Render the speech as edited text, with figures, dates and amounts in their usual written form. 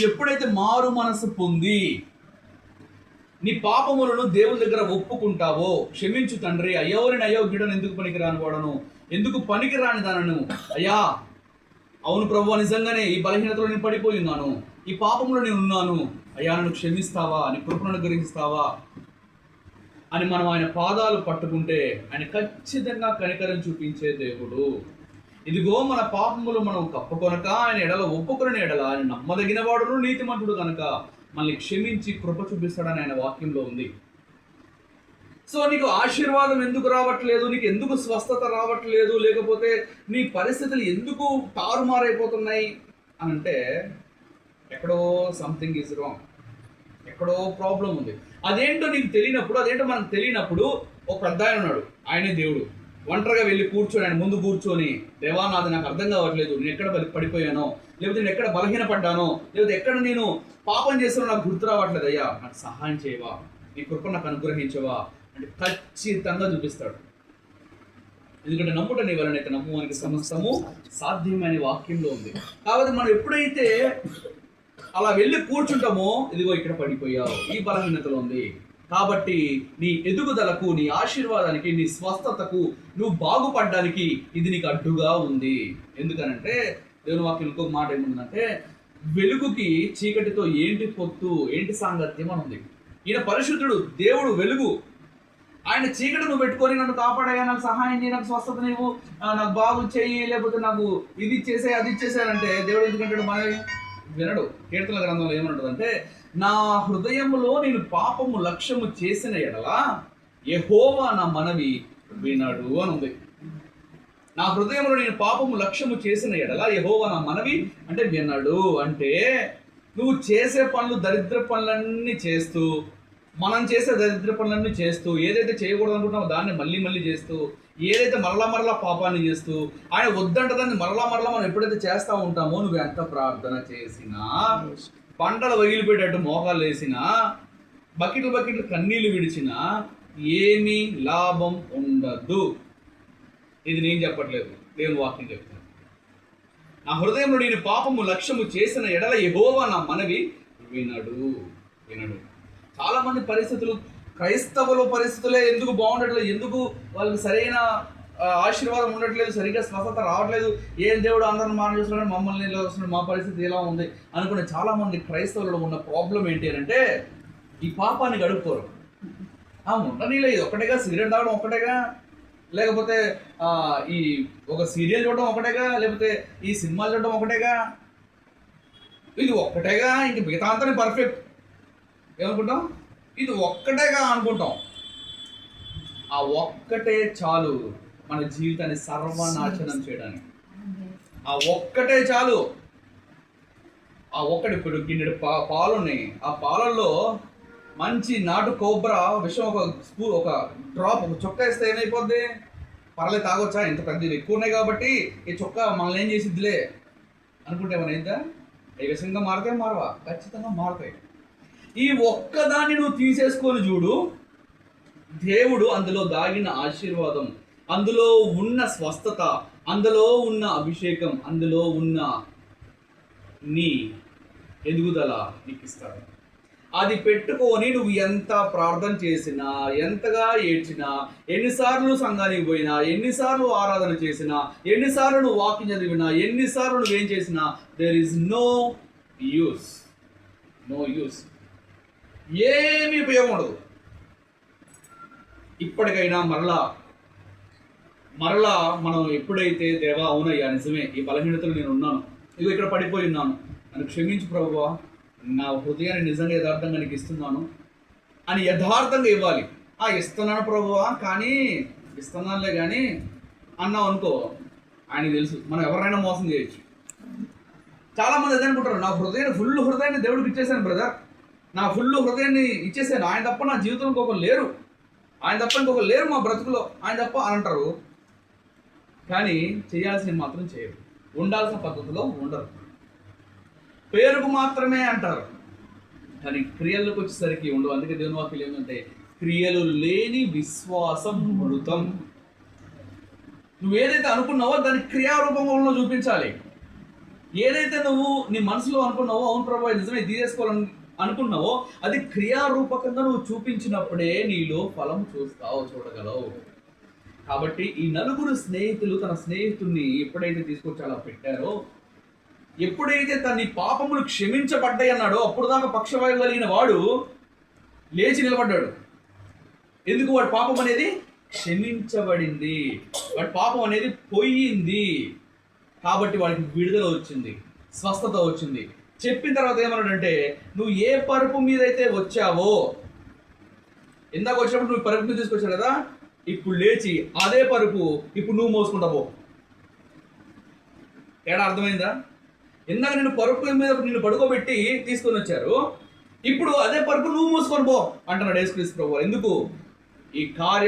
ఎప్పుడైతే మారు మనసు పొంది నీ పాపములను దేవుని దగ్గర ఒప్పుకుంటావో, క్షమించు తండ్రి, అయ్యోరిని అయోగ్యుడను ఎందుకు పనికిరాని వాడను, ఎందుకు పనికిరాని దానను, అయ్యా అవును ప్రభువా, నిజంగానే ఈ బలహీనతలో నేను పడిపోయి ఉన్నాను, ఈ పాపంలో నేను ఉన్నాను, అయ్యా నన్ను క్షమిస్తావా, నీ కృపను అనుగ్రహిస్తావా అని మనం ఆయన పాదాలు పట్టుకుంటే ఆయన ఖచ్చితంగా కనికరం చూపించే దేవుడు. ఇదిగో మన పాపములు మనం కప్పుకొనక ఆయన ఎడల ఒప్పుకుని ఎడల ఆయన నమ్మదగిన వాడును నీతిమంతుడు కనుక మనల్ని క్షమించి కృప చూపిస్తాడని ఆయన వాక్యంలో ఉంది. సో నీకు ఆశీర్వాదం ఎందుకు రావట్లేదు, నీకు ఎందుకు స్వస్థత రావట్లేదు, లేకపోతే నీ పరిస్థితులు ఎందుకు తారుమారైపోతున్నాయి అని అంటే ఎక్కడో సంథింగ్ ఈజ్ రాంగ్, ఎక్కడో ప్రాబ్లం ఉంది. అదేంటో నీకు తెలియనప్పుడు, అదేంటో మనకు తెలియనప్పుడు ఒక పెద్ద ఆయన ఉన్నాడు, ఆయనే దేవుడు. ఒంటరిగా వెళ్ళి కూర్చొని ఆయన ముందు కూర్చొని, దేవా నాది నాకు అర్థం కావట్లేదు, నేను ఎక్కడ పడిపోయానో, లేకపోతే నేను ఎక్కడ బలహీనపడ్డానో, లేకపోతే ఎక్కడ నేను పాపం చేస్తానో నాకు గుర్తు రావట్లేదు, అయ్యా నాకు సహాయం చేయవా, నీ కృప నాకు అనుగ్రహించవా అంటే ఖచ్చితంగా చూపిస్తాడు. ఎందుకంటే నమ్ముట నీ వలనైతే నమ్మువానికి సమస్తము సాధ్యమైన వాక్యంలో ఉంది. కాబట్టి మనం ఎప్పుడైతే అలా వెళ్ళి కూర్చుంటామో, ఇదిగో ఇక్కడ పడిపోయావు, ఈ బలహీనతలో ఉంది, కాబట్టి నీ ఎదుగుదలకు, నీ ఆశీర్వాదానికి, నీ స్వస్థతకు, నువ్వు బాగుపడడానికి ఇది నీకు అడ్డుగా ఉంది. ఎందుకనంటే దేవుని వాక్యం ఇంకొక మాట ఏముందంటే, వెలుగుకి చీకటితో ఏంటి పొత్తు, ఏంటి సాంగత్యం అని ఉంది. ఈయన పరిశుద్ధుడు, దేవుడు వెలుగు, ఆయన చీకటి నువ్వు పెట్టుకొని నన్ను కాపాడయ్యా, నాకు సహాయం చేయి, నాకు స్వస్థత నీవు, నాకు బాగు చేయి, లేకపోతే నాకు ఇది ఇచ్చేసే అది ఇచ్చేసానంటే దేవుడు ఎందుకంటాడు? మనవి వినడు. కీర్తనల గ్రంథంలో ఏమంటుందంటే, నా హృదయములో నేను పాపము లక్ష్యము చేసిన ఎడల యెహోవా నా మనవి వినడు అని ఉంది. నా హృదయంలో నేను పాపము లక్ష్యము చేసిన ఎడల యెహోవా నా మనవి అంటే వినడు. అంటే నువ్వు చేసే పనులు, దరిద్ర పనులన్నీ చేస్తూ, మనం చేసే దరిద్ర పనులన్నీ చేస్తూ, ఏదైతే చేయకూడదు అనుకుంటామో దాన్ని మళ్ళీ మళ్ళీ చేస్తూ, ఏదైతే మరలా పాపాన్ని చేస్తూ, ఆయన వద్దంట దాన్ని మరలా మనం ఎప్పుడైతే చేస్తూ ఉంటామో, నువ్వు ఎంత ప్రార్థన చేసినా, పంటలు వగిలిపెట్టేట్టు మోకాలు వేసినా, బకెట్లు కన్నీళ్లు విడిచినా ఏమీ లాభం ఉండదు. ఇది నేను చెప్పట్లేదు, దేవుని వాక్యం చెప్తాను. నా హృదయంలో నేను పాపము లక్ష్యము చేసిన ఎడల యెహోవా నా మనవి వినడు. చాలా మంది పరిస్థితులు, క్రైస్తవుల పరిస్థితులే ఎందుకు బాగుండట్లేదు, ఎందుకు వాళ్ళకి సరైన ఆశీర్వాదం ఉండట్లేదు, సరిగ్గా స్వస్థత రావట్లేదు, ఏం దేవుడు అందరిని మాన చేస్తున్నాడు, మమ్మల్ని ఇలా వస్తున్నాడు, మా పరిస్థితి ఎలా ఉంది అనుకునే చాలా మంది క్రైస్తవులలో ఉన్న ప్రాబ్లం ఏంటి అంటే, ఈ పాపాన్ని గడుపుకోరు. ఉండనీలో ఇది ఒకటేగా, సిగరెట్ తాగడం ఒకటేగా, లేకపోతే ఈ ఒక సీరియల్ చూడడం ఒకటేగా, లేకపోతే ఈ సినిమాలు చూడడం ఒకటేగా, ఇది ఒక్కటేగా, ఇంక మిగతా అంతా పర్ఫెక్ట్ ఏమనుకుంటాం, ఇది ఒక్కటేగా అనుకుంటాం. ఆ ఒక్కటే చాలు మన జీవితాన్ని సర్వనాశనం చేయడానికి. ఆ ఒక్కటే చాలు. ఆ ఒక్కటి, ఇప్పుడు గిన్నెడు పాలు ఉన్నాయి, ఆ పాలల్లో మంచి నాటు కొబ్బరి విషయం ఒక డ్రాప్, ఒక చొక్క వేస్తే ఏమైపోద్ది? పర్లేదు తాగొచ్చా, ఇంత పెద్ద ఎక్కువ ఉన్నాయి కాబట్టి ఈ చొక్క మనల్ని ఏం చేసిద్దిలే అనుకుంటే ఏమైనా అయిందా? ఈ విషయంగా మారవా? ఖచ్చితంగా మారుతాయి. ఈ ఒక్కదాన్ని నువ్వు తీసేసుకొని చూడు, దేవుడు అందులో దాగిన ఆశీర్వాదం, అందులో ఉన్న స్వస్థత, అందులో ఉన్న అభిషేకం, అందులో ఉన్న నీ ఎదుగుదల నీకు ఇస్తాడు. అది పెట్టుకొని నువ్వు ఎంత ప్రార్థన చేసినా, ఎంతగా ఏడ్చినా, ఎన్నిసార్లు సంఘానికి పోయినా, ఎన్నిసార్లు ఆరాధన చేసినా, ఎన్నిసార్లు నువ్వు వాక్యం చదివినా, ఎన్నిసార్లు నువ్వేం చేసినా, దేర్ ఈజ్ నో యూస్. ఏమీ ఉపయోగం ఉండదు. ఇప్పటికైనా మరలా మనం ఎప్పుడైతే దేవా అవునయ్యా నిజమే, ఈ బలహీనతలు నేను ఉన్నాను, ఇదిగో ఇక్కడ పడిపోయి ఉన్నాను, నన్ను క్షమించు ప్రభువా, నా హృదయాన్ని నిజంగా యథార్థంగా నీకు ఇస్తున్నాను అని యథార్థంగా ఇవ్వాలి. ఇస్తున్నాను ప్రభువా, కానీ ఇస్తున్నానులే కానీ అన్నావు అనుకో, ఆయనకి తెలుసు మనం ఎవరైనా మోసం చేయొచ్చు. చాలామంది అదే అనుకుంటారు, నా ఫుల్ హృదయాన్ని దేవుడికి ఇచ్చేసాను బ్రదర్, నా ఫుల్ హృదయాన్ని ఇచ్చేసాను, ఆయన తప్ప నా జీవితంలో ఇంకొకరు లేరు, ఆయన తప్ప ఇంకొకరు లేరు మా బ్రతుకులో, ఆయన తప్ప అని అంటారు. కానీ చేయాల్సిన మాత్రం చేయరు, ఉండాల్సిన పద్ధతిలో ఉండరు, పేరుకు మాత్రమే అంటారు, కానీ క్రియలకు వచ్చేసరికి ఉండవు. అందుకే దేవుని వాక్యం ఏమంటే, క్రియలు లేని విశ్వాసం మృతం. నువ్వు ఏదైతే అనుకున్నావో దాన్ని క్రియారూపంలో చూపించాలి. ఏదైతే నువ్వు నీ మనసులో అనుకున్నావో, అవును ప్రభు ఇది నిజమే, ఇది తీసేసుకోవాలని అనుకున్నావో, అది క్రియారూపకంగా నువ్వు చూపించినప్పుడే నీలో ఫలం చూడగలవు. కాబట్టి ఈ నలుగురు స్నేహితులు తన స్నేహితుడిని ఎప్పుడైతే తీసుకొచ్చి అలా పెట్టారో, ఎప్పుడైతే తన పాపములు క్షమించబడ్డాయి అన్నాడో, అప్పుడు దాకా పక్షవాయువు కలిగిన వాడు లేచి నిలబడ్డాడు. ఎందుకు? వాడి పాపం అనేది క్షమించబడింది, వాడి పాపం అనేది పోయింది. కాబట్టి వాడికి విడుదల వచ్చింది, స్వస్థత వచ్చింది. చెప్పిన తర్వాత ఏమన్నాడంటే, నువ్వు ఏ పరుపు మీద అయితే వచ్చావో, ఇందాక వచ్చినప్పుడు నువ్వు పరుపు మీద తీసుకొచ్చావు కదా, ఇప్పుడు లేచి అదే పరుపు ఇప్పుడు నువ్వు మోసుకుంటా పో. తేడా అర్థమైందా? ఇందాక నేను పరుపు మీద నిన్ను పడుకోబెట్టి తీసుకొని వచ్చారు, ఇప్పుడు అదే పరుపు నువ్వు మోసుకొని పో అంటున్నాడు యేసుక్రీస్తు ప్రభువు. ఎందుకు? ఈ కార్యం